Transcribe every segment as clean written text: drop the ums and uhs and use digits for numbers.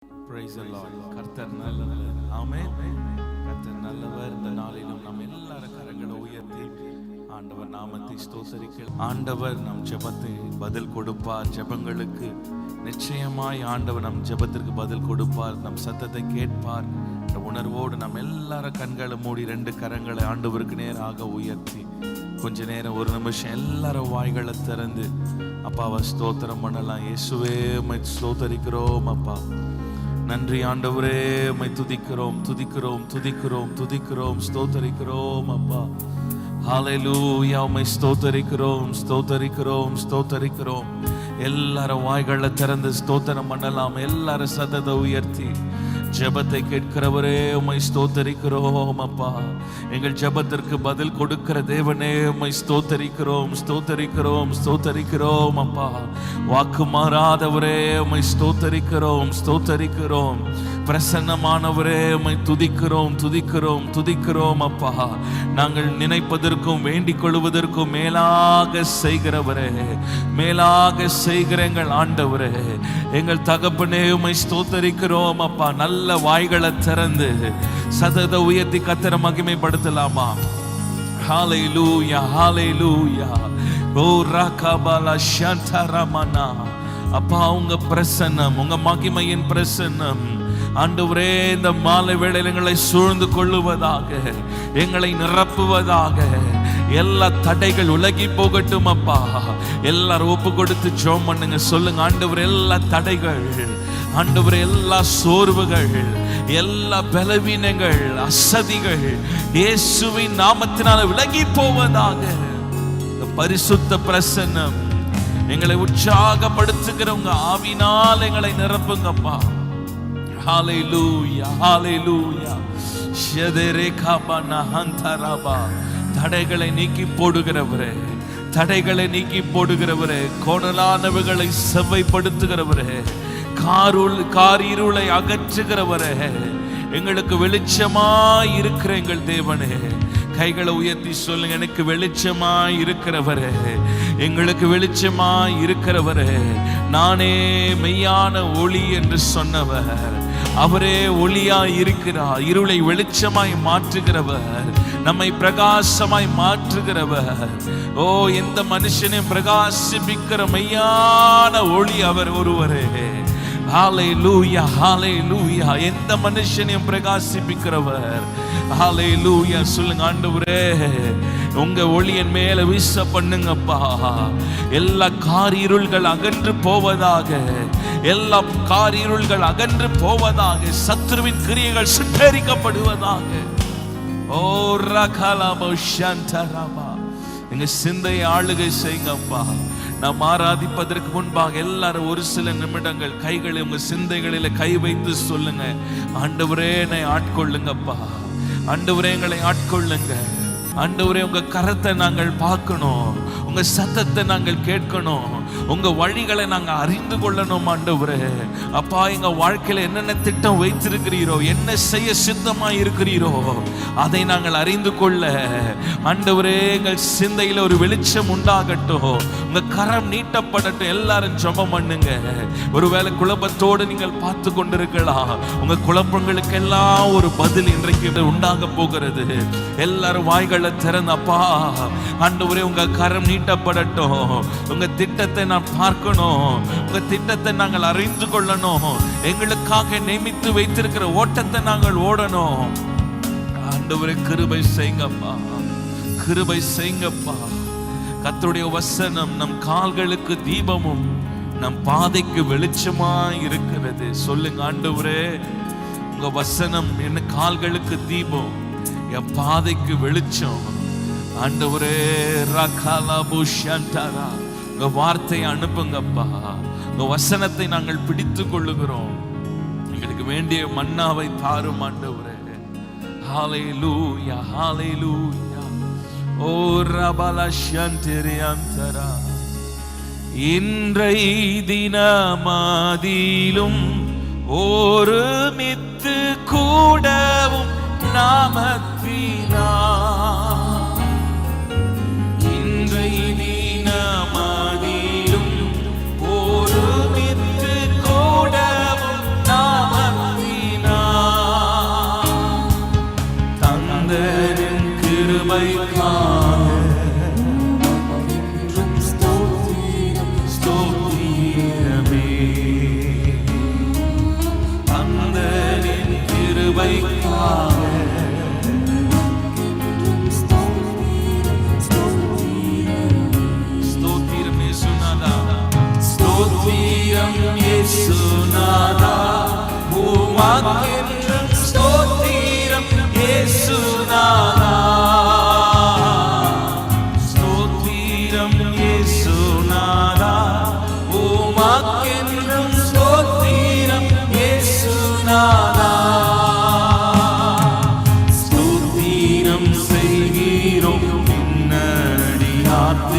Praise the Lord. கர்த்தர் நல்லவர். ஆமென். கர்த்தர் நல்லவர். இந்த நாளிலும் நாம் எல்லாரும் கரங்களை உயர்த்தி ஆண்டவர் நாமத்தை ஸ்தோத்திரிக்க. ஆண்டவர் நம் ஜெபத்தை பதில் கொடுப்பார். ஜெபங்களுக்கு நிச்சயமாய் ஆண்டவர் நம் ஜெபத்திற்கு பதில் கொடுப்பார். நம் சத்தத்தை கேட்பார். இந்த உணர்வோடு நம் எல்லாரும் கண்களை மூடி ரெண்டு கரங்களை ஆண்டவருக்கு நேராக உயர்த்தி கொஞ்ச நேரம் ஒரு நிமிஷம் எல்லாரும் வாய்களை திறந்து அப்பாவை ஸ்தோத்திரம் பண்ணலாம். இயேசுவே உம்மை ஸ்தோத்தரிக்கிறோம் அப்பா. நன்றி ஆண்டவரே, உம்மை துதிக்கிறோம் துதிக்கிறோம் துதிக்கிறோம் துதிக்கிறோம் ஸ்தோத்தரிக்கிறோம் அப்பா. ஹல்லேலூயா, உம்மை ஸ்தோத்தரிக்கிறோம் ஸ்தோத்தரிக்கிறோம் ஸ்தோத்தரிக்கிறோம். எல்லாரும் வாய்களை திறந்து ஸ்தோத்திரம் பண்ணலாம். எல்லாரும் சத்தத்தை உயர்த்தி ஜெபத்தை கேட்கிறவரே உம்மை ஸ்தோத்தரிக்கிறோம் அப்பா. எங்கள் ஜெபத்திற்கு பதில் கொடுக்கிற தேவனே உம்மை ஸ்தோத்தரிக்கிறோம் ஸ்தோத்தரிக்கிறோம் ஸ்தோத்தரிக்கிறோம் அப்பா. வாக்கு மாறாதவரே உம்மை ஸ்தோத்தரிக்கிறோம் ஸ்தோத்தரிக்கிறோம். பிரசன்னமானவரே உம்மை துதிக்கிறோம் துதிக்கிறோம் துதிக்கிறோம் அப்பா. நாங்கள் நினைப்பதற்கும் வேண்டிக் கொள்வதற்கும் மேலாக செய்கிறவரே, மேலாக செய்கிற எங்கள் ஆண்டவரே, எங்கள் தகப்பனே உம்மை ஸ்தோத்தரிக்கிறோம் அப்பா. நல்ல வாய்களை திறந்து சத்தத்தை உயர்த்தி கர்த்தரை மகிமைப்படுத்தலாமா? ஹல்லேலூயா ஹல்லேலூயா. ஓ ரகபல ஷந்தரமனா அப்பா, உங்க பிரசன்னம், உங்க மகிமையின் பிரசன்னம் ஆண்டவரே இந்த மாலை வேளையில் எங்களை சூழ்ந்து கொள்ளுவதாக, எங்களை நிரப்புவதாக. எல்லா தடைகள் உலகி போகட்டும் அப்பா. எல்லாரும் ஒப்பு கொடுத்து ஜெபம் பண்ணுங்க. சொல்லுங்க ஆண்டவரே, எல்லா தடைகள் ஆண்டவரே, எல்லா சோர்வுகள், எல்லா பலவீனங்கள், அசதிகள் இயேசுவின் நாமத்தினால விலகி போவதாக. பரிசுத்த பிரசன்னம் எங்களை உற்சாகப்படுத்துகிற உங்க ஆவினால் எங்களை நிரப்புங்கப்பா. ஹல்லேலூயா ஹல்லேலூயா. ஷதரேகாபனா ஹந்தரபா. தடைகளை நீக்கி போடுகிறவரே, தடைகளை நீக்கி போடுகிறவரே, கோணலானவைகளை செவ்வைப்படுத்துகிறவரே, காரிருளை அகற்றுகிறவரே, எங்களுக்கு வெளிச்சமாய் இருக்கிற எங்கள் தேவனே. கைகளை உயர்த்தி சொல்லுங்க, எனக்கு வெளிச்சமாய் இருக்கிறவரே, எங்களுக்கு வெளிச்சமாய் இருக்கிறவரே. நானே மெய்யான ஒளி என்று சொன்னவர், அவரே ஒளியாய் இருக்கிறார். இருளை வெளிச்சமாய் மாற்றுகிறவர், நம்மை பிரகாசமாய் மாற்றுகிறவர். ஓ, எந்த மனுஷனையும் பிரகாசிப்பிக்கிற மெய்யான ஒளி அவர் ஒருவரே. ஹல்லேலூயா ஹல்லேலூயா. எந்த மனுஷனையும் பிரகாசிப்பிக்கிறவர். ஹல்லேலூயா. சொல்லுங்க ஆண்டவரே, உங்க ஒளியின் மேல வீச பண்ணுங்கப்பா. எல்லா காரிருள்கள் அகன்று போவதாக, எல்லா காரிருள்கள் அகன்று போவதாக. சத்துருவின் கிரியைகள் சுட்டெரிக்கப்படுவதாக. ஓ ரகலபோ ஷந்தரபா. எங்க சிந்தையை ஆளுகை செய்யுங்கப்பா. நாம் ஆராதிப்பதற்கு முன்பாக எல்லாரும் ஒரு சில நிமிடங்கள் கைகளை உங்க சிந்தைகளில கை வைத்து சொல்லுங்க, ஆண்டவரே என்னை ஆட்கொள்ளுங்கப்பா. ஆண்டவரே எங்களை ஆட்கொள்ளுங்க. ஆண்டவரே, உங்க கரத்தை நாங்கள் பார்க்கணும், உங்க சத்தத்தை நாங்கள் கேட்கணும், உங்க வழிகளை நாங்கள் அறிந்து கொள்ளணும். ஆண்டவரே அப்பா, எங்க வாழ்க்கையில என்னென்ன திட்டம் வைத்திருக்கிறீரோ, என்ன செய்ய சித்தமாய் இருக்கிறீரோ அதை நாங்கள் அறிந்து கொள்ள ஆண்டவரே எங்கள் சிந்தையில ஒரு வெளிச்சம் உண்டாகட்டும். உங்க கரம் நீட்டப்படட்டும். எல்லாரும் ஜெபம் பண்ணுங்க. ஒருவேளை குழப்பத்தோடு நீங்கள் பார்த்து கொண்டிருக்கலாம். உங்க குழப்பங்களுக்கு எல்லாம் ஒரு பதில் இன்றைக்கு உண்டாக போகிறது. எல்லாரும் வாய்களை திறந்து அப்பா, ஆண்டவரே உங்க கரம் நீட்டப்படட்டும். உங்க திட்டத்தை நான் பார்க்கணும், உங்க திட்டத்தை நாங்கள் அறிந்து கொள்ளணும். எங்களுக்காக நியமித்து வைத்திருக்கிற ஓட்டத்தை நாங்கள் ஓடணும். ஆண்டவரே கிருபை செய்யுங்கப்பா, கிருபை செய்யுங்கப்பா. கர்த்தருடைய வசனம் நம் கால்களுக்கு தீபமும் நம் பாதைக்கு வெளிச்சமாய் இருக்கிறது. சொல்லுங்க ஆண்டவரே, உங்க வசனம் என் கால்களுக்கு தீபம், என் பாதைக்கு வெளிச்சம். ஆண்டவரே ரகலபு ஷந்தரா. உங்க வார்த்தையை அனுப்புங்கப்பா. உங்க வசனத்தை நாங்கள் பிடித்து கொள்ளுகிறோம். எங்களுக்கு வேண்டிய மன்னாவை தாரும் ஆண்டவரே. ஹல்லேலூயா ஹல்லேலூயா. ஓ ரபல ஷந்தரியாந்தரா. இன்றை தினமாதிலும் ஒருமித்து கூடவும் நாமத்தினா. இன்றை தினமாதிலும் ஒருமித்து கூடவும் நாம கிருபைக்காக ஸ்தோத்திரம் இயேசுநாதா, ஸ்தோத்திரம் இயேசுநாதா, உமக்கென்றும் ஸ்தோத்திரம் இயேசுநாதா, ஸ்தோத்திரம் இயேசுநாதா, உமக்கென்றும் ஸ்தோத்திரம் இயேசுநாதா, ஸ்தோத்திரம் செய்கிறோம் பின்னடியாத்திரு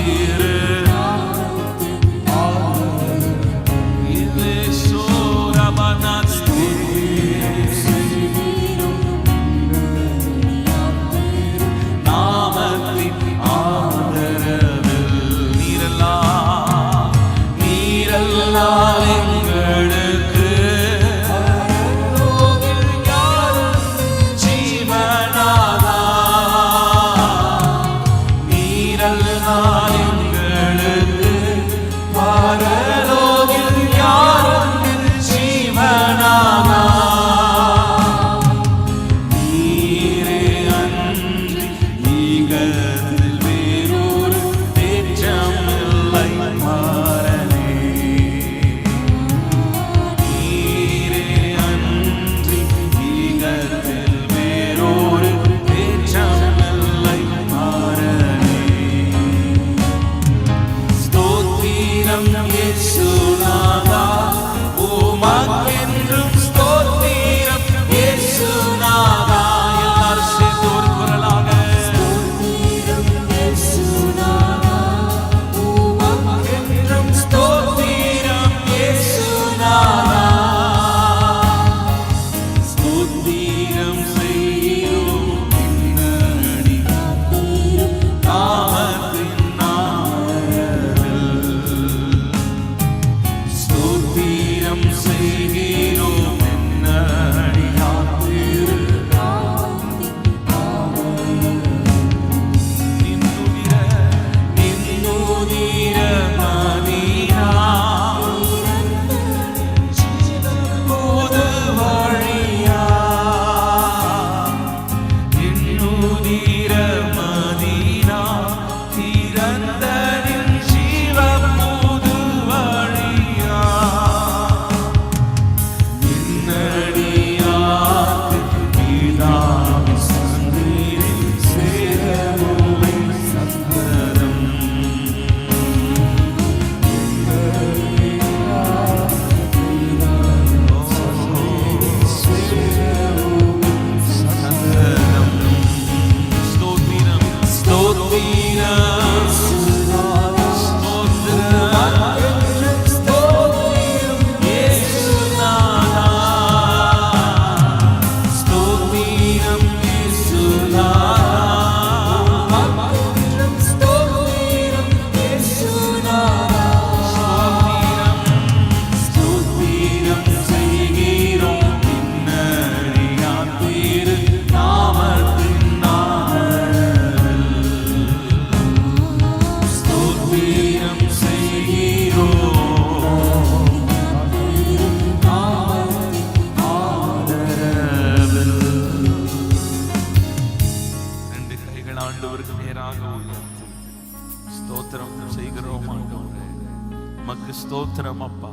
ஸ்தோத்திரம் அப்பா.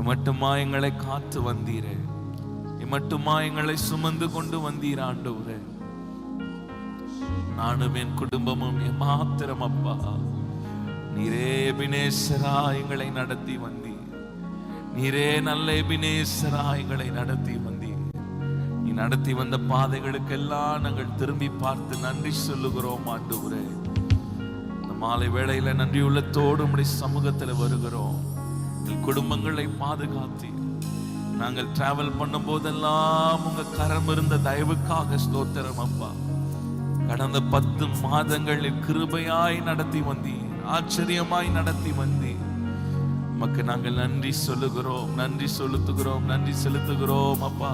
மட்டுமா எங்களை காத்து வந்தீரே, மட்டுமா எங்களை சுமந்து கொண்டு வந்தீர் ஆண்டவரே. நானும் என் குடும்பமும் மாத்திரம் அப்பா, நீரே எபினேசரா எங்களை நடத்தி வந்தீர். நீரே நல்ல எபினேசரா எங்களை நடத்தி வந்தீர். நீ நடத்தி வந்த பாதைகளுக்கெல்லாம் நாங்கள் திரும்பி பார்த்து நன்றி சொல்லுகிறோம் ஆண்டவரே. இந்த மாலை வேளையில நன்றி உள்ளத்தோடு உம்முடைய சமூகத்தில் வருகிறோம். எங்கள் குடும்பங்களை பாதுகாத்தீர். நாங்கள் டிராவல் பண்ணும் போதெல்லாம் உங்க கரம் இருந்த தயவுக்காக ஸ்தோத்திரம் அப்பா. கடந்த 10 மாதங்களில் கிருபையாய் நடத்தி வந்தீர், ஆச்சரியமாய் நடத்தி வந்தீர். உமக்கு நாங்கள் நன்றி சொல்லுகிறோம், நன்றி செலுத்துகிறோம், நன்றி செலுத்துகிறோம் அப்பா.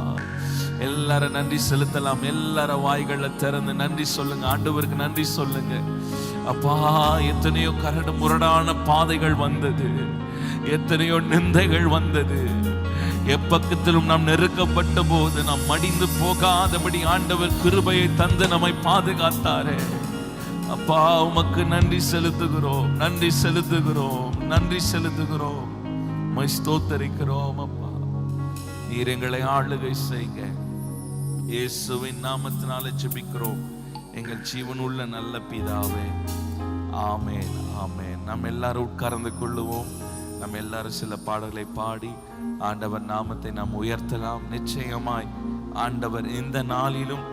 எல்லாரும் நன்றி செலுத்தலாம். எல்லாரும் வாய்களை திறந்து நன்றி சொல்லுங்க, ஆண்டவருக்கு நன்றி சொல்லுங்க அப்பா. எத்தனையோ கரடு முரடான பாதைகள் வந்தது, எத்தனையோ நிந்தைகள் வந்தது, எப்பக்கத்திலும் நாம் நெருக்கப்பட்ட போது நாம் மடிந்து போகாதபடி ஆண்டவர் கிருபையை தந்து நம்மை பாதுகாத்தாரே. அப்பா, உமக்கு நன்றி செலுத்துகிறோம், நன்றி செலுத்துகிறோம், நன்றி செலுத்துகிறோம், உம்மை ஸ்தோத்தரிக்கிறோம். அப்பா, நீர் எங்களை ஆளுகை செய்க. இயேசுவின் நாமத்தினாலே ஜெபிக்கிறோம் எங்கள் ஜீவனுள்ள நல்ல பிதாவே. ஆமென், ஆமென். நம்ம எல்லாரும் உட்கார்ந்து கொள்ளுவோம். நம்ம எல்லாரும் சில பாடல்களை பாடி ஆண்டவர் நாமத்தை நாம் உயர்த்தலாம். நிச்சயமாய் ஆண்டவர் இந்த நாளிலும்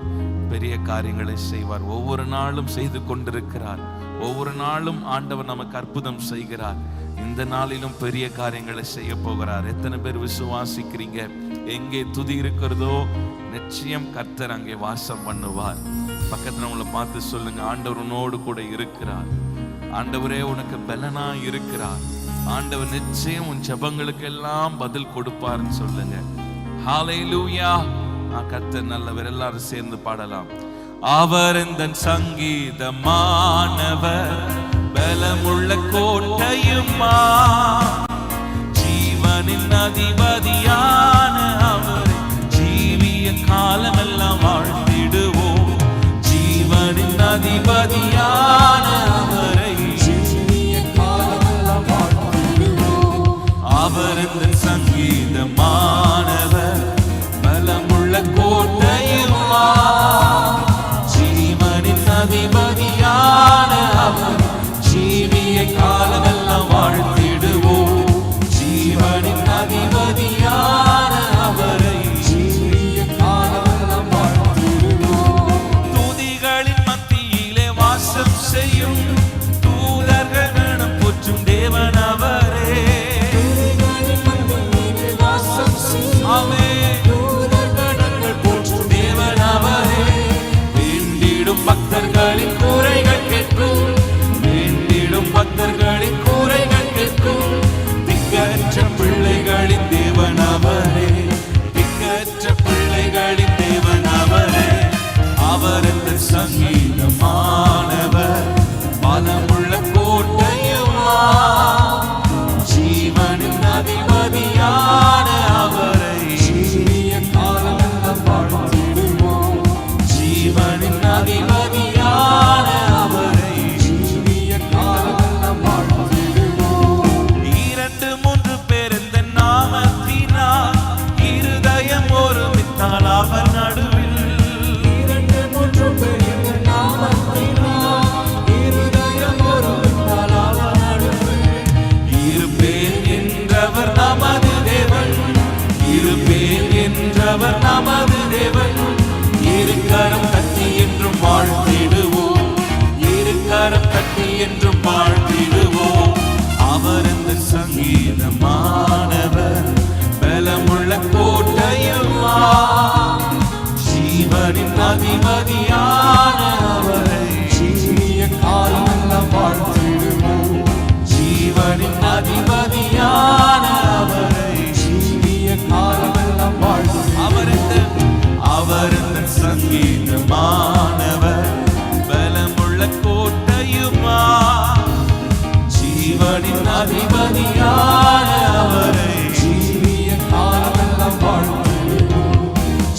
பெரிய காரியங்களை செய்வார். ஒவ்வொரு நாளும் செய்து கொண்டிருக்கிறார். ஒவ்வொரு நாளும் ஆண்டவர் நமக்கு அற்புதம் செய்கிறார். இந்த நாளிலும் பெரிய காரியங்களை செய்ய போகிறார். எத்தனை பேர் விசுவாசிக்கிறீங்க? எங்கே துதி இருக்கிறதோ நிச்சயம் கர்த்தர் அங்கே வாசம் பண்ணுவார். பக்கத்துல உங்களை பார்த்து சொல்லுங்க, ஆண்டவர் உன்னோடு கூட இருக்கிறார். ஆண்டவரே உனக்கு பலனா இருக்கிறார். ஆண்டவர் நிச்சயம் உன் ஜெபங்களுக்கு எல்லாம் பதில் கொடுப்பார்னு சொல்லுங்க. ஹalleluya. கர்த்தர் நல்லவர். எல்லாரும் சேர்ந்து பாடலாம். அவர் எந்தன் சங்கீதமானவர், பலமுள்ள கோட்டையுமா, ஜீவனின் அதிபதியான அவர், ஜீவிய காலமெல்லாம் வாழ்த்திடுவோம். ஜீவனின் அதிபதியான அவரை, ஜீவிய காலமெல்லாம் வாழ்த்திடுவோம். அவர் எந்தன் சங்கீதமானவர், பலமுள்ள கோட்டையுமா, ஜீவனின் அதிபதியான அவர், ஜீவிய காலமெல்லாம் வாழ்த்திடுவோம். ஜீவனின் அதிபதியான அவரை, ஜீவிய காலமெல்லாம் வாழ்த்திடுவோம். துதிகளின் மத்தியிலே வாசம் செய்யும் தூதர்கள் கணம் போற்றும் தேவன் அவரே. பக்தர்களின் கூரைகள் கேட்கும், வேண்டிடும் பக்தர்களின் கூரைகள் கேட்கும். திக்கற்ற பிள்ளைகளின் தேவன் அவரே, திக்கற்ற பிள்ளைகளின் தேவன் அவரே. அவர் இந்த சங்கீதமானவர், பலமுள்ள கோட்டையுமா, ஜீவனின் அதிபதியான அவரை, ஜீவிய காலமெல்லாம் வாழ்த்திடுவோம். ஜீவனின் அதிபதியான அவரை, ஜீவிய காலமெல்லாம் வாழ்த்திடுவோம். 2-3 பேர் இந்த நாமத்தினால் இருதயம் ஒருமித்தால் அவர் நடுவில். 2-3 பேர் இந்த நாமத்தினால் இருதயம் ஒருமித்தால் அவர் நடுவில். இருப்பேன் என்றவர் நமது தேவன், இருப்பேன் என்றவர் நமது தேவன். இருக்கரம் தட்டி என்றும் வாழ்த்திடுவோம், இருக்கரம் தட்டி என்றும் வாழ்த்திடுவோம். அவர் இந்த சங்கீதமானவர், பலமுள்ள கோட்டையுமா, ஜீவனின் அதிபதியான அவரை, ஜீவிய காலமெல்லாம் வாழ்த்திடுவோம். ஜீவனின் அதிபதியான அவரை, ஜீவிய காலமெல்லாம் வாழ்த்திடுவோம். அவர் இந்த சங்கீதமானவர், பலமுள்ள கோட்டையுமா, ஜீவனின் அதிபதியான அவரை, ஜீவிய காலமெல்லாம் வாழ்த்திடுவோம்.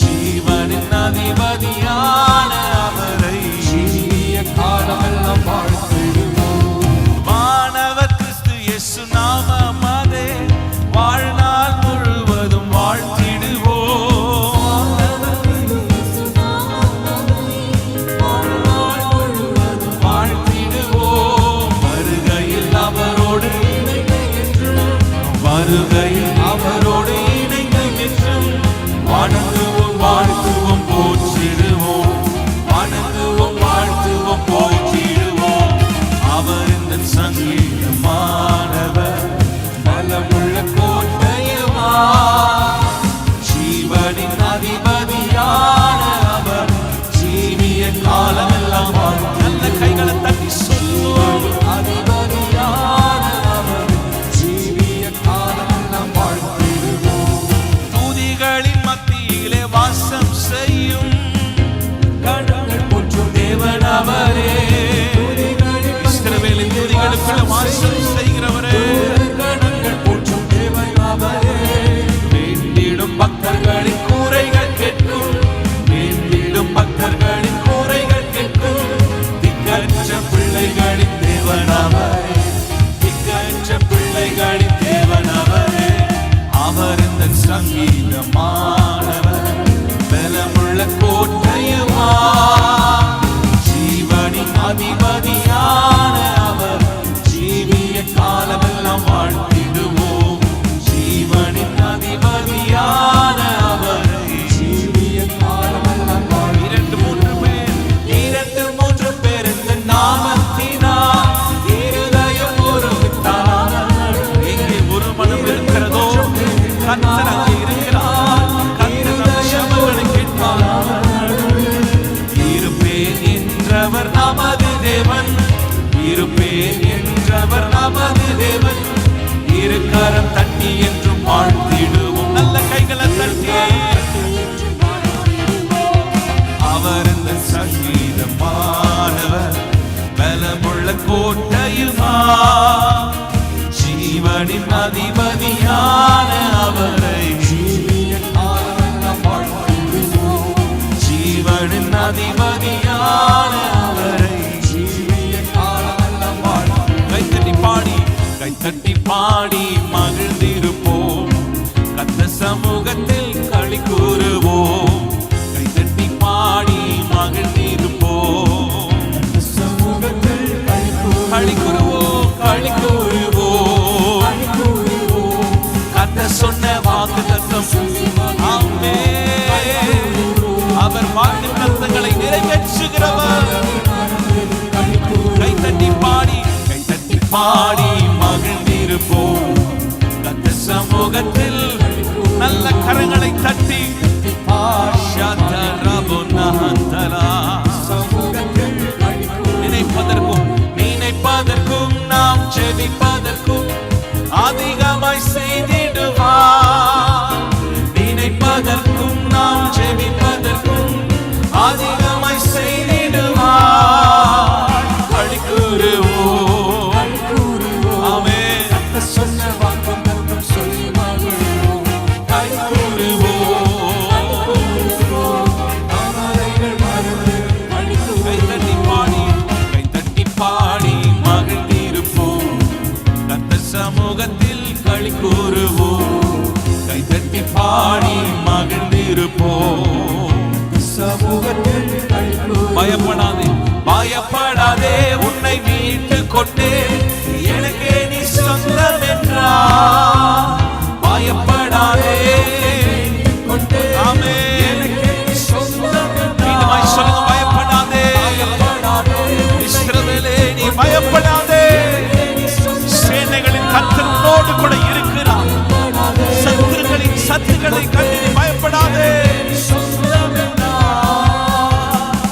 ஜீவனின் அதிபதியான அவரை, ஜீவிய காலமெல்லாம் வாழ்த்திடுவோம். வானவர் கிறிஸ்து இயேசு நாமம் அதே, வாழ்நாள் முழுவதும் வாழ்த்திடுவோம். வருகையில் அவரோடு இணைந்து நிற்கும், வணங்குவோம் வாழ்த்துவோம் போற்றிடுவோம், வணங்குவோம் வாழ்த்துவோம் போற்றிடுவோம். அவர் இந்த சங்கீதமானவர், பலமுள்ள கோட்டையுமா, ஜீவனின் அதிபதியான அவர், ஜீவிய காலமெல்லாம் வாழ்த்துவோம். நல்ல கைகளை தட்டி சொல்லுவோம். அதிபதியான அவர், ஜீவிய காலமெல்லாம் வாழ்த்திடுவோம். துதிகளின் மத்தியிலே வாசம் செய்யும் கணங்கள் போற்றும் தேவன் அவரே. இஸ்ரவேலின் துதிகளுக்குள்ள வாசம் செய்கிறவரே, கணங்கள் போற்றும் தேவன் அவரே. வேண்டிடும் அதிபதியான அவரை, ஜீவனின் அதிபதியான அவரை கைத்தட்டி பாடி, கைத்தட்டி பாடி மகிழ்ந்திருப்போம். கர்த்தர் சமூகத்தில் களி கூறுவோம். கைத்தட்டி பாடி மகிழ்ந்திருப்போம். களி கூறுவோம், களி கூறுவோம். கர்த்தர் சொன்ன வாக்குத்தத்தம், ஆமென். அவர் வாக்குத்தத்தங்களை நிறைவேற்றுகிறவர். கைத்தட்டி பாடி, கைத்தட்டி பாடி மகிழ்ந்திருப்போம். கர்த்தர் சமூகத்தில் நல்ல கரங்களை தட்டி நினைப்பதற்கும் நினைப்பதற்கும் நாம் ஜெபிப்பதற்கும் அதிகமாய் செய்திடுவார். நினைப்பதற்கும் நாம் ஜெபிப்பதற்கும் அதிகமாய் செய்திடுவார். களி கூறுவோம், ஆமென். சொன்ன வாக்குத்தத்தம் சொல்லி மகிழ்வோம். களி கூறுவோம். கைத்தட்டி பாடி, கைத்தட்டி பாடி மகிழ்ந்திருப்போம். கர்த்தர் சமூகத்தில் களி கூறுவோம். கைத்தட்டி பாடி மகிழ்ந்திருப்போம். சமூகத்தில் பயப்படாதே, பயப்படாதே, உன்னை மீட்டு கொண்டே எனக்கே நீ சொந்தம் என்றார். பயப்படாதே, ஆமென். சொல்லுங்க, பயப்படாதே இஸ்ரவேலே, நீ பயப்படாதே. சேனைகளின் கர்த்தர் உன்னோடு கூட இருக்கிறார். சத்துருக்களின் சத்துக்களை கண்டு நீ பயப்படாதே.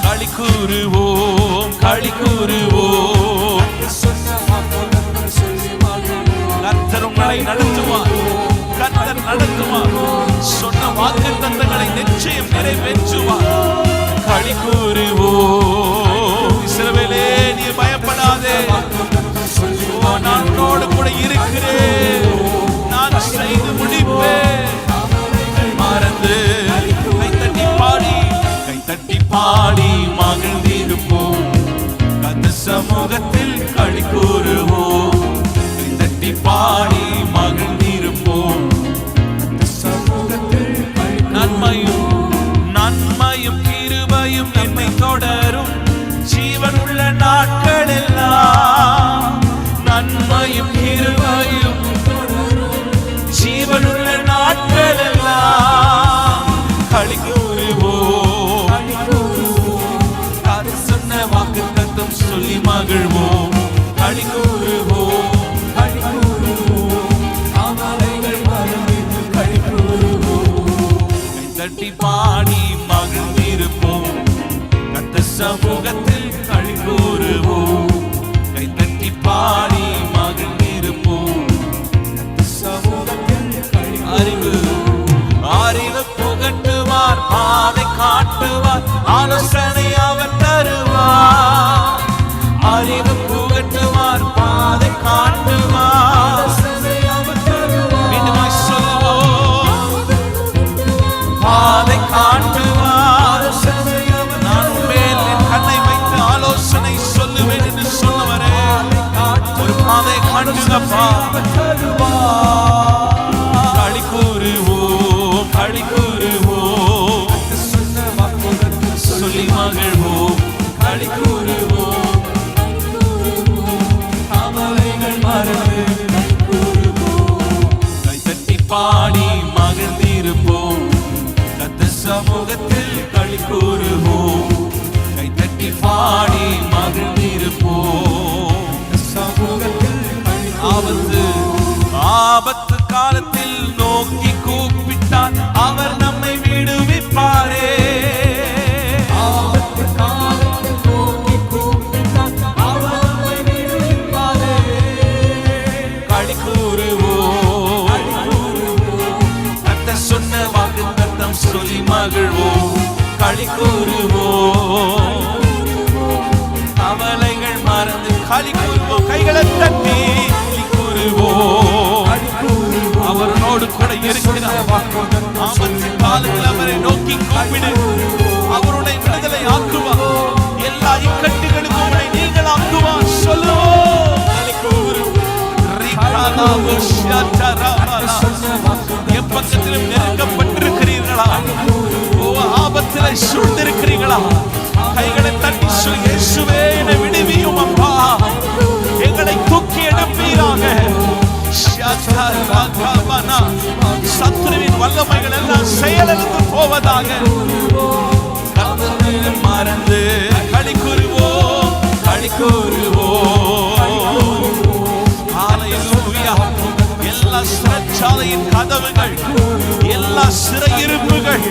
களி கூறுவோம், களி கூறுவோம். கர்த்தர் உங்களை நடத்துவார், கர்த்தர் நடத்துவார். சொன்ன வாக்குத்தத்தங்களை நிச்சயம் நிறைவேற்றுவார். களி கூறுவோம். இஸ்ரவேலே, நீ பயப்படாதே. நான் உன்னோடு கூட இருக்கிறேன். நான் செய்து முடிப்பேன். மறந்து கைத்தட்டி பாடி, கைத்தட்டி பாடி மகிழ்ந்திருப்போம். கர்த்தர் சமூகத்தில் களி கூறுவோம். கைத்தட்டி பாடி மகிழ்ந்திருப்போம். நன்மையும் நன்மையும் கிருபையும் நம்மை தொடரும் ஜீவனுள்ள நாட்கள் எல்லாம். நன்மையும் கிருபையும் ஜீவனுள்ள நாட்கள் எல்லாம். களி கூறுவோம். கர்த்தர் சொன்ன வாக்குத்தத்தம் சொல்லி மகிழ்வோம். களி கூறுவோம், களி கூறுவோம். கவலைகள் மறந்து களி கூறுவோம். கைத்தட்டி பாடி மகிழ்ந்திருப்போம். கர்த்தர் சமூகத்தில் களி கூறுவோம். கைத்தட்டி பாடி மகிழ்ந்திருப்போம். கர்த்தர் சமூகத்தில் அறிவு அறிவு புகட்டுவார், பாதை காட்டுவார், ஆலோசனை அவர் தருவார். அறிவு புகட்டுவார், பாதை காட்டுவார். மீண்டுமாய் சொல்லுவோம், பாதை காட்டுவார். நான் மேல் என் கண்ணை வைத்து ஆலோசனை சொல்லுவேன் என்று சொன்னவரே, ஒரு பாதை காட்டுங்கப்பா. களி கூறுவோம், களி கூறுவோம். சொல்லி மகிழ்வோம். களி கூறுவோம். கவலைகள் மறந்து கைத்தட்டி பாடி மகிழ்ந்திருப்போம். கர்த்தர் சமூகத்தில் களி கூறுவோம். கைத்தட்டி பாடி மகிழ்ந்திருப்போம். ஆபத்து ஆபத்து காலத்தில் நோக்கி கூப்பிட்டார், அவர் நம்மை விடுவிப்பாரே. ஆபத்து காலத்தில் நோக்கி கூப்பிட்டார், அவர் நம்மை விடுவிப்பாரே. களி கூறுவோம். கர்த்தர் சொன்ன வாக்குத்தத்தம் சொல்லி மகிழ்வோம். களி கூறுவோம். கவலைகள் மறந்து களி கூறுவோம். கைகளை தட்டி களி கூறுவோம். கூட இருக்கிறார். ஆபத்தின் காலத்தில் அவரை நோக்கி கூப்பிடு, அவருடைய விடுதலை ஆக்குவார். எல்லா இக்கட்டுகளுக்கும் அவரை நீங்கள் ஆக்குவார். சொல்லுவோம். எப்பக்கத்திலும் நெருக்கப்பட்டிருக்கிறீர்களா? ஆபத்தில் சூழ்ந்திருக்கிறீர்களா? கைகளை தட்டி இயேசுவே என்னை விடுவியும் அப்பா, எங்களை தூக்கி எடுப்பீராக. சத்துருவின் வல்லமைகள் எல்லாம் செயலிழந்து போவதாக. மறந்து களி கூறுவோம், களி கூறுவோம். ஹல்லேலூயா. எல்லா சிறைச்சாலையின் கதவுகள், எல்லா சிறையிருப்புகள்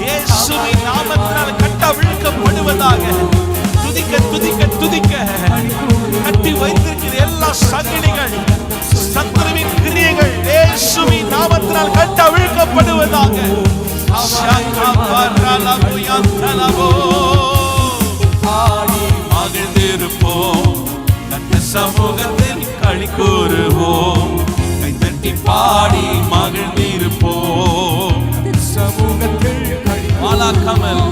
இயேசுவின் நாமத்தினால் கட்டவிழ்க்கப்படுவதாக. துதிக்க துதிக்க துதிக்க கட்டி வைத்திருக்கிற எல்லா சங்கிலிகள், சத்துருவின் கிரியைகள் இயேசுவின் நாமத்தினால் கட்டவிழ்க்கப்படுவதாக. மகிழ்ந்திருப்போம், கர்த்த சமூகத்தில் களி கூறுவோம். கைதட்டி பாடி மகிழ்ந்திருப்போம். சமூகத்தில் வாழாக்காமல்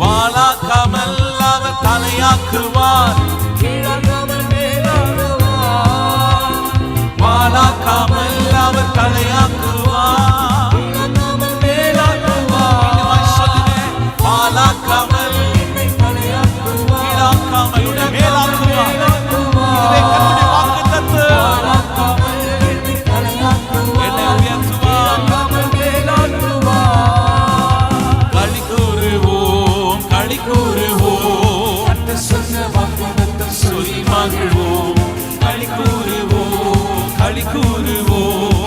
வாழாக்காமல் அவர் தலையாக்குவார். வாழாக்காமல் அவர் தலையாக்குவார். வாழாக்காமல் கீழாக்காமல் மேலாக்குவார். இதுவே கர்த்தருடைய வாக்குத்தத்தம். என்னை உயர்த்துவார். களி கூறுவோம், களி கூறுவோம். சொல்லி மகிழ்வோம். களி கூறுவோம், களி கூறுவோம்.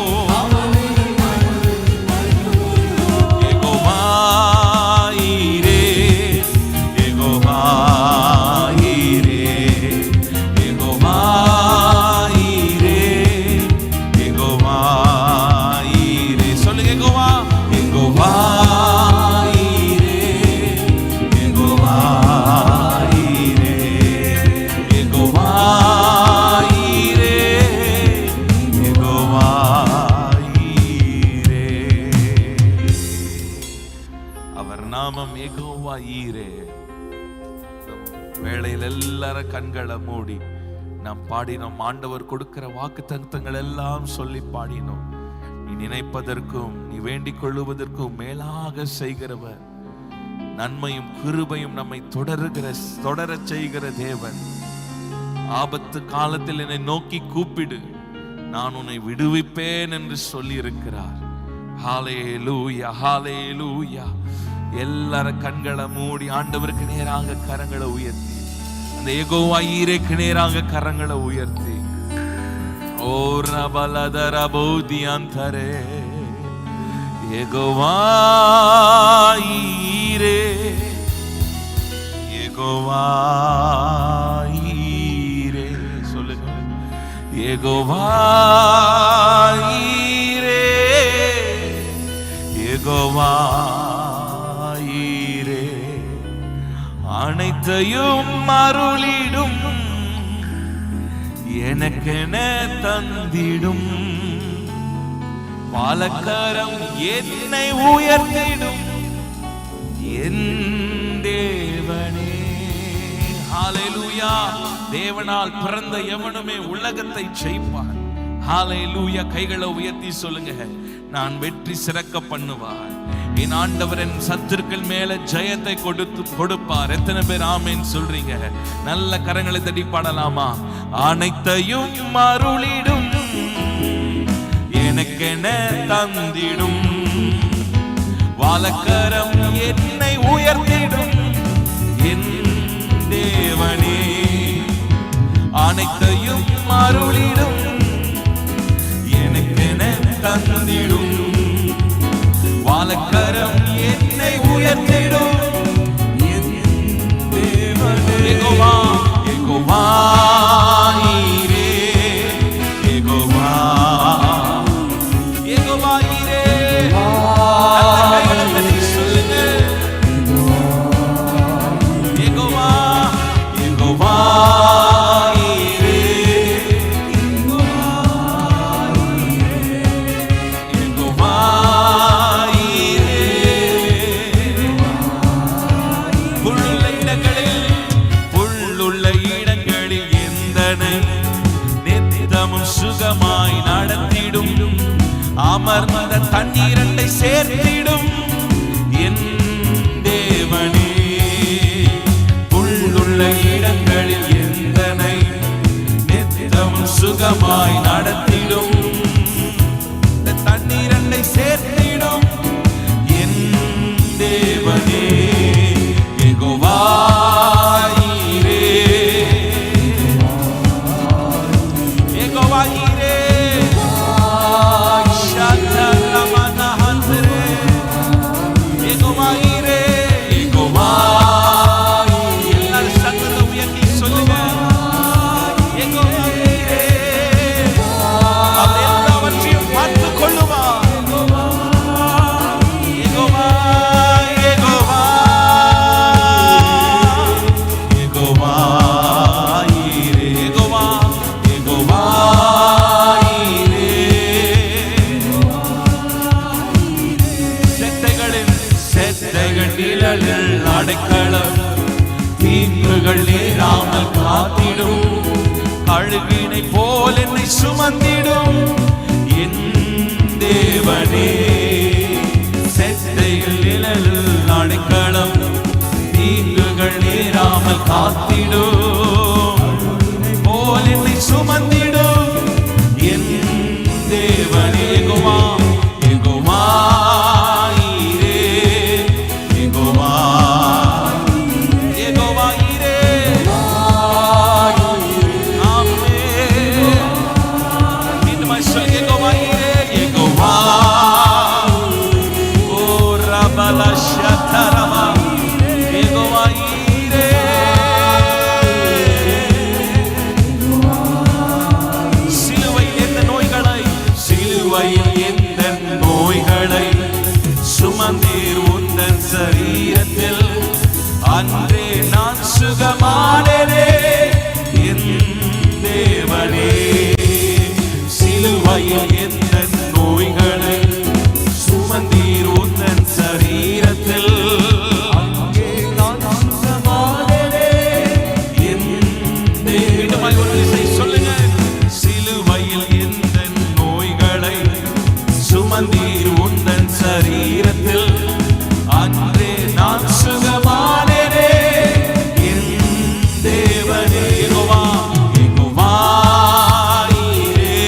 வேளையில் எல்லாரும் கண்களை மூடி நாம் பாடினோம். ஆண்டவர் கொடுக்கிற வாக்குத்தத்தங்கள் எல்லாம் சொல்லி பாடினோம். நீ நினைப்பதற்கும் நீ வேண்டிக் கொள்ளுவதற்கும் மேலாக செய்கிறவர், நன்மையும் கிருபையும் நம்மை தொடர செய்கிற தேவன். ஆபத்து காலத்தில் என்னை நோக்கி கூப்பிடு, நான் உன்னை விடுவிப்பேன் என்று சொல்லி இருக்கிறார். ஹல்லேலூயா, ஹல்லேலூயா. எல்லாரும் கண்களை மூடி ஆண்டவருக்கு நேராக கரங்களை உயர்த்தி, அந்த யெகோவா ஈரேக்கு நேராக கரங்களை உயர்த்தி, ஓ ரபலதர பௌதியந்தரே யெகோவா ஈரே, யெகோவா ஈரே. சொல்லுங்க, யெகோவா ஈரே, யெகோவா ஈரே. அனைத்தையும் அருளிடும், எனக்கென தந்திடும், பாலக்கரம் என்னை உயர்த்திடும் என் தேவனே. ஹல்லேலூயா. தேவனால் பிறந்த எவனுமே உலகத்தை ஜெயிப்பான். ஹல்லேலூயா. கைகளை உயர்த்தி சொல்லுங்க, நான் வெற்றி சிறக்க பண்ணுவார். என் ஆண்டவர் என் சத்துருக்கள் மேல ஜெயத்தை கொடுப்பார். எத்தனை பேர் ஆமென் சொல்றீங்க? நல்ல கரங்களை தட்டி பாடலாமா? அனைத்தையும் அருளிடும், எனக்கென தந்திடும், வாலக்கரம் என்னை உயர்த்திடும் என் தேவனே. அனைத்தையும் அருளிடும், எனக்கென தந்திடும், வாலக்கரம் என்னை உயர்த்திடும் என் தேவனே. யெகோவா, யெகோவா ஈரே, யெகோவா, யெகோவா ஈரே. நல்ல கைகளை தட்டி சொல்லுங்க, யெகோவா, யெகோவா ஈரே, யெகோவா தேவனே யெகோவா ஈரே, யெகோவா ஈரே, ஷதரமனஹந்தரே, யெகோவா ஈரே, யெகோவா எல்லாரும் சத்தத்தை உயர்த்தி சொல்லுங்க. யெகோவா ஈரே, அவர் எல்லாவற்றையும் பார்த்துக் கொள்ளுவார். யெகோவா யெகோவா யெகோவா ஈரே, யெகோவா யெகோவா ஈரே. செத்தைகள் நிழலில் அடைக்கலம், தீங்குகள் நேராமல் காத்திடும், கழுகினை போல் என்னை சுமந்திடும் என் தேவனே. செத்தைகள் நிழலில் அடைக்கலம், தீங்குகள் நேராமல் காத்திடும், போல் என்னை சுமந்திடும் என் தேவனே. யெகோவா யெகோவா ஈரே, யெகோவா யெகோவா ஈரே. ஆமென். மீண்டுமாய் சொல்லுங்க. யெகோவா ஈரே, யெகோவா. ஓ ரபலா ஷதரமா, யெகோவா ஈரே. சிலுவையில் எந்த நோய்களை, சிலுவையில் எந்த நோய்களை சுமந்தீர் உந்தன் சரீரத்தில், அன்றே நான் சுகமானேனே என் தேவனே. சிலுவையில் எந்த நோய்களை சுமந்தீர் உந்தன் சரீரத்தில், அங்கே நான் சுகமானேனே என் தேவனே. ஒரு விசை சொல்லுங்க. சிலுவையில் எந்த நோய்களை சுமந்தீர் உந்தன் சரீரத்தில், அன்றே நான் சுகமானேனே என் தேவனே. யெகோவா யெகோவா ஈரே.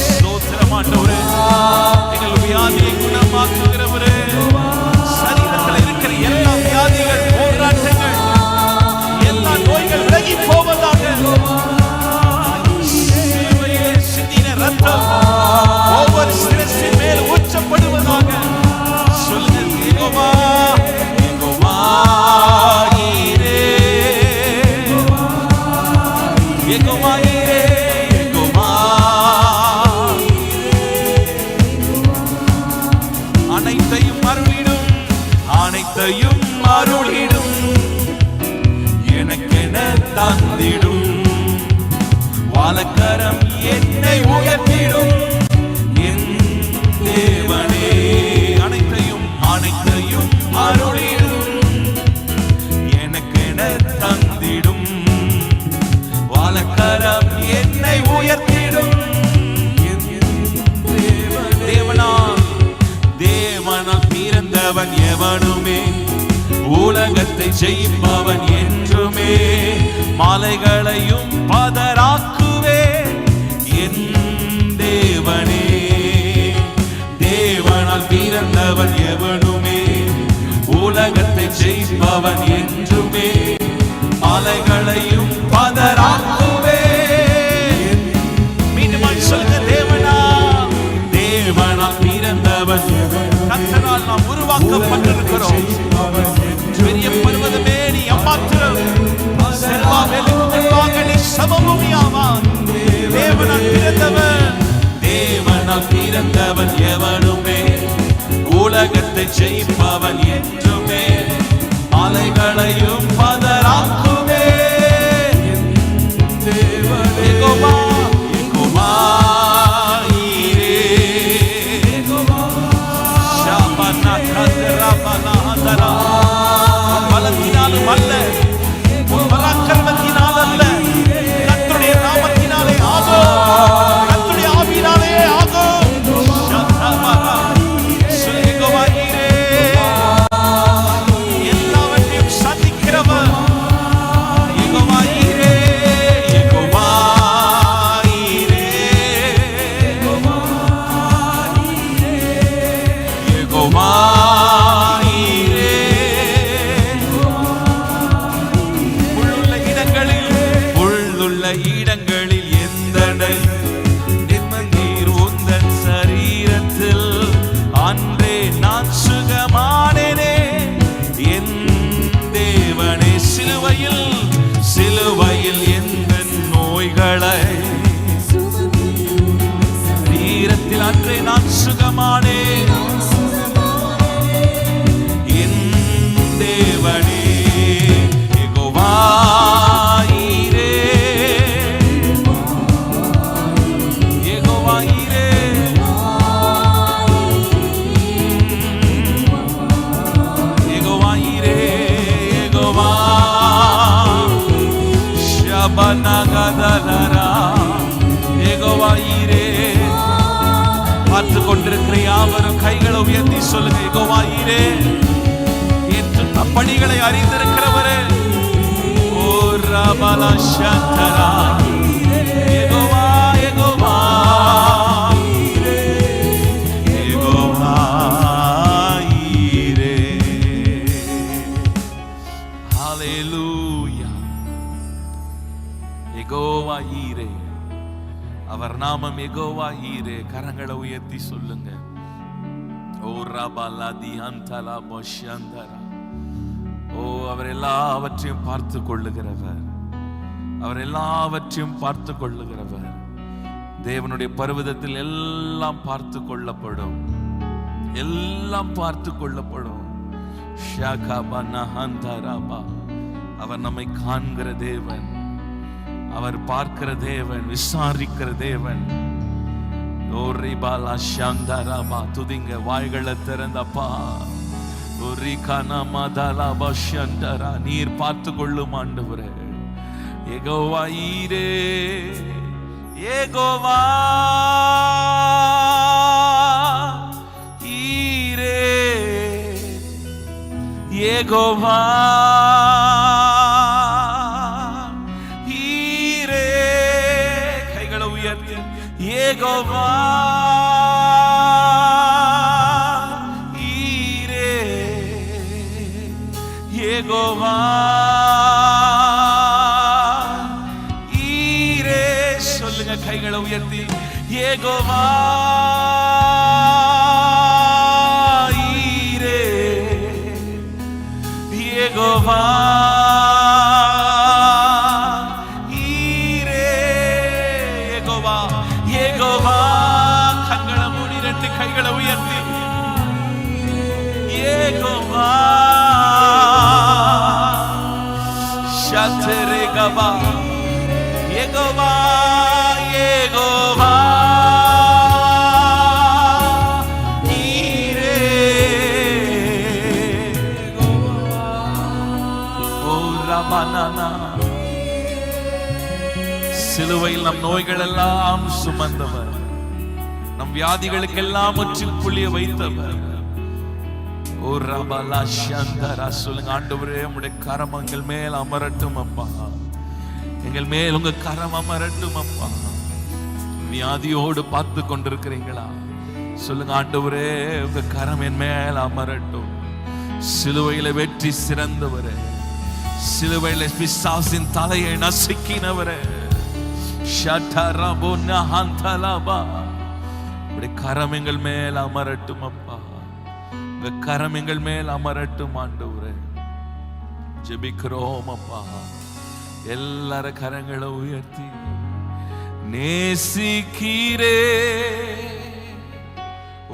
ஸ்தோத்திரம் ஆண்டவரே. எங்கள் வியாதியை குணமாக்குகிறவரே, சரீரத்தில் இருக்கிற எல்லா வியாதிகள், போராட்டங்கள், எல்லா நோய்கள் விலகி போவதாக. சிலுவையிலே சிந்தின ரத்தம் ஒவ்வொரு சிரசின் மேல் ஊற்றப்படுவதாக. சொல்லுங்க. யெகோவா யெகோவா ஈரே, யெகோவா ஈரே, யெகோவா. அனைத்தையும் அருளிடும், அனைத்தையும் அருளிடும், எனக்கென தந்திடும், வாலக்கரம் என்னை உயர்த்திடும் என் தேவனே. அனைத்தையும் அனைத்தையும் அருளிடும், எனக்கென தந்திடும், வாலக்கரம் என்னை உயர்த்திடும் என் தேவனா. தேவனால் பிறந்தவன் எவனுமே உலகத்தை ஜெயிப்பவன் என்றுமே, மலைகளையும் பதராக்குவே என் தேவனே. தேவனால் பிறந்தவன் எவனுமே உலகத்தை ஜெயிப்பவன் என்றுமே, மலைகளையும் பதராக்குவே. மீண்டும் சொல்லுங்க. தேவனா தேவனால் பிறந்தவன், கர்த்தரால் நாம் உருவாக்கப்பட்டிருக்கிறோம். பெரிய பர்வதமே நீ அம்மாத்திரம், செல்வாவேலுக்கு முன்பாக நீ சமபூமியாவான். தேவனால் பிறந்தவன், தேவனால் பிறந்தவன் எவனுமே உலகத்தை ஜெயிப்பவன் என்றுமே, மலைகளையும் பதராக்குவே. யெகோவா யெகோவா ஈரே, ஷாபனா கதரபனா ஹதரா. பலத்தினாலும் அல்ல, பராக்கிரமத்தினால் அல்ல, கர்த்தருடைய நாமத்தினாலே ஆகும், கர்த்தருடைய ஆவியினாலே ஆகும். ஷதபரா. யெகோவா ஈரே, எல்லாவற்றையும் சாதிக்கிறவர். யெகோவா ஈரே, யெகோவா ஈரே, கொண்டிருக்கிற யாவரும் கைகளை உயர்த்தி சொல்லுங்க, யெகோவா ஈரே, என்றும் நம் பணிகளை அறிந்திருக்கிறவரே. ஓ ரபலா ஷந்தரா, யெகோவா யெகோவா யெகோவா ஈரே. ஹல்லேலூயா. யெகோவா ஈரே, அவர் நாமம் யெகோவா ஈரே. கரங்களை உயர்த்தி சொல்லுங்க. ஓ ரபலா தியந்தலா பஷந்தரா. ஓ அவர் எல்லாவற்றையும் பார்த்து கொள்ளுகிறவர், அவர் எல்லாவற்றையும் பார்த்து கொள்ளுகிறவர். தேவனுடைய பர்வதத்தில் எல்லாம் பார்த்து கொள்ளப்படும், எல்லாம் பார்த்து கொள்ளப்படும். அவர் நம்மை காண்கிற தேவன், அவர் பார்க்கிற தேவன், விசாரிக்கிற தேவன். துதிங்க, வாய்களை திறந்தப்பா. நீர் பார்த்து கொள்ளும் ஆண்டவரே. யெகோவா ஈரே, யெகோவா ஈரே, யெகோவா ஈரே. கைகளை உயர்த்தி, யெகோவா ஈரே, யெகோவா ஈரே. சொல்லுங்க கைகளை உயர்த்தி, யெகோவா ஈரே, யெகோவா ஈரே, யெகோவா யெகோவா. கண்களை மூடி ரெண்டு கைகளை உயர்த்தி, யெகோவா ஷத்ரேகபா, யெகோவா யெகோவா ஈரே. ஓ ரபனானா. சிலுவையில் நம் நோய்கள் எல்லாம் சுமந்தவர், நம் வியாதிகளுக்கெல்லாம் முற்றுப்புள்ளிய வைத்தவர். ஓ ரபலா ஷந்தரா. சொல்லுங்க, ஆண்டவரே உம்முடைய கரம் எங்கள் மேல் அமரட்டும் அப்பா, எங்கள் மேல் உங்க கரம் அமரட்டும் அப்பா. வியாதியோடு பார்த்து கொண்டிருக்கிறீங்களா? சொல்லுங்க, ஆண்டவரே உங்க கரம் என் மேல் அமரட்டும். சிலுவையில வெற்றி சிறந்தவரே, சிலுவையில பிசாசின் தலையை நசுக்கினவரே, உடைய கரம் எங்கள் மேல் அமரட்டும் அப்பா, உங்க கரம் எங்கள் மேல் அமரட்டும் ஆண்டவரே. ஜெபிக்கிறோம் அப்பா. எல்லார கரங்களை உயர்த்தி, நேசிக்கிறே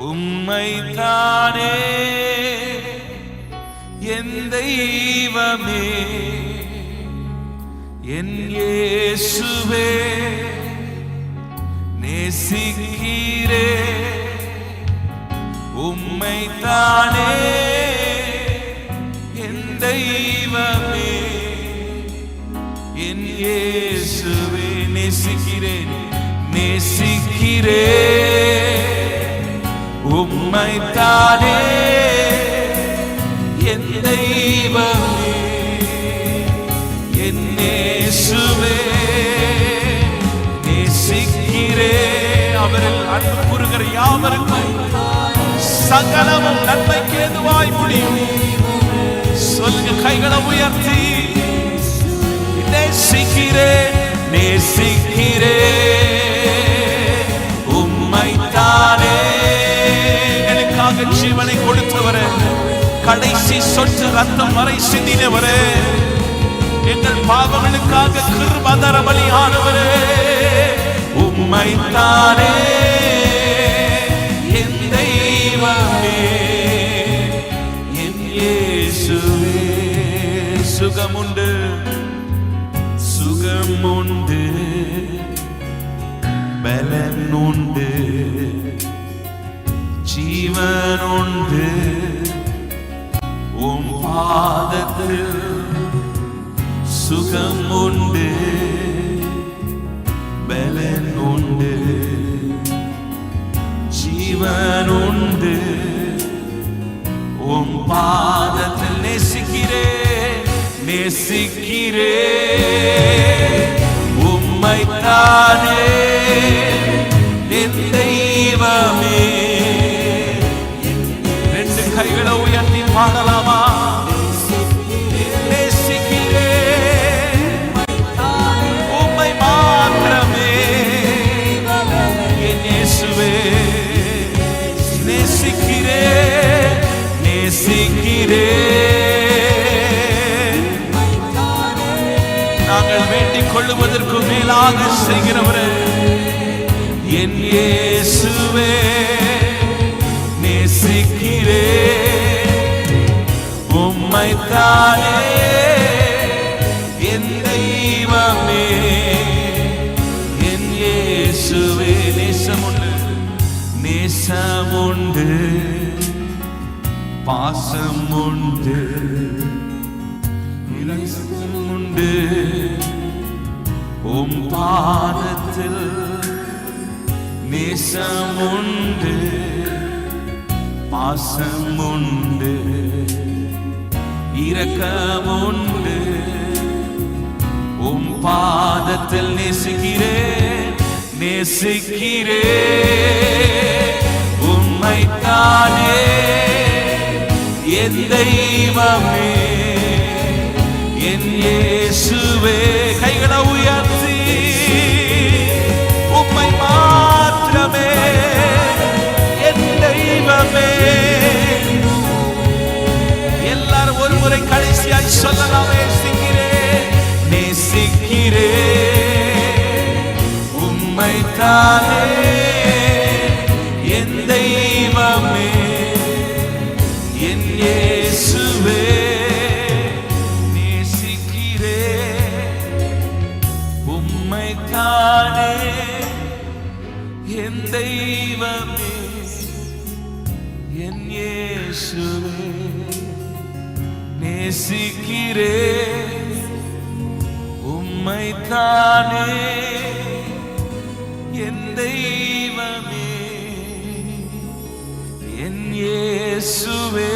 உம்மைத்தானே என் தெய்வமே, என் இயேசுவே. நேசிக்கிறே உம்மைத்தானே என் தெய்வமே, என் இயேசுவே. நேசிக்கிறேன், நேசிக்கிறேன் உம்மைத்தானே என் தெய்வமே, என் இயேசுவே. நேசிக்கிறேன். அவரில் அன்பு கூறுகிற யாவருக்கும் சகலமும் நன்மைக்கு ஏதுவாய் முடியும். சொல்லுங்க கைகளை உயர்த்தி, நேசிக்கிறேன், நேசிக்கிறேன் உம்மைத்தானே. எனக்காக ஜீவனை கொடுத்தவரே, கடைசி சொட்டு ரத்தம் வரை சிந்தினவரே, எங்கள் பாவங்களுக்காக கிருபதர பலியானவரே, உம்மைத்தானே என் தெய்வமே, என் இயேசுவே. சுகமுண்டு, சுகமுண்டு, பலனுண்டு, ஜீவனுண்டு உம் பாதத்தில். சுகமுண்டு, பலனுண்டு, ஜீவனுண்டு ஜீவன் உண்டு. உம் பாதத்தில் நேசிக்கிறே உம்மைத்தானே என் தெய்வமே. ரெண்டு கைகளை உயர்த்தி பாடலாமா? நேசிக்கிறே உம்மை மாத்திரமே என் இயேசுவே. நேசிக்கிறே நாங்கள் வேண்டிக் கொள்ளுவதற்கு மேலாக செய்கிறவரே என் இயேசுவே. நேசிக்கிறே உம்மைத்தானே என் தெய்வமே என் இயேசுவே. நேசமுண்டு பாசம் உண்டு உண்டு உம் பாதத்தில் நேசம் உண்டு பாசம் உண்டு இரக்கம் உண்டு. உம் பாதத்தில் நேசிக்கிறே உம்மைத்தானே என் தெய்வமே என் இயேசுவே. கைகளை உயர்த்தி உம்மை மாத்திரமே என் தெய்வமே. எல்லாரும் ஒரு முறை கடைசியாய் சொல்லலாம். நேசிக்கிறே உம்மைத்தானே என் தெய்வமே என் இயேசுவே. நேசிக்கிறே உம்மைத்தானே என் தெய்வமே என் இயேசுவே. நேசிக்கிறே உம்மைத்தானே என் தெய்வமே என் இயேசுவே.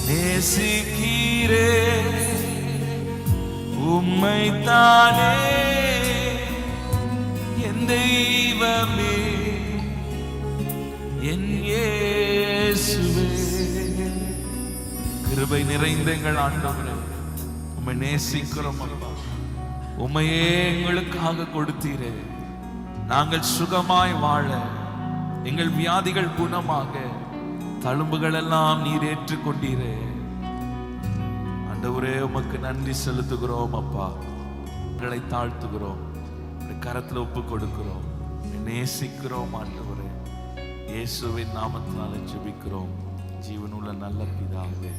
நேசிக்கிறே உம்மைத்தானே என் தெய்வமே என் இயேசுவே. கிருபை நிறைந்த எங்கள் ஆண்டவரே, உம்மை நேசிக்கிறோம் அப்பா. உம்மையே எங்களுக்காக கொடுத்தீரே. நாங்கள் சுகமாய் வாழ, எங்கள் வியாதிகள் குணமாக, தழும்புகள் எல்லாம் நீர் ஏற்றுக்கொண்டீரே. ஆண்டவரே உமக்கு நன்றி செலுத்துகிறோம் அப்பா. எங்களை தாழ்த்துகிறோம், கரத்தில் ஒப்பு கொடுக்கிறோம், நேசிக்கிறோம் ஆண்டவரே. இயேசுவின் நாமத்தினால ஜெபிக்கிறோம் ஜீவனுள்ள நல்ல பிதாவே.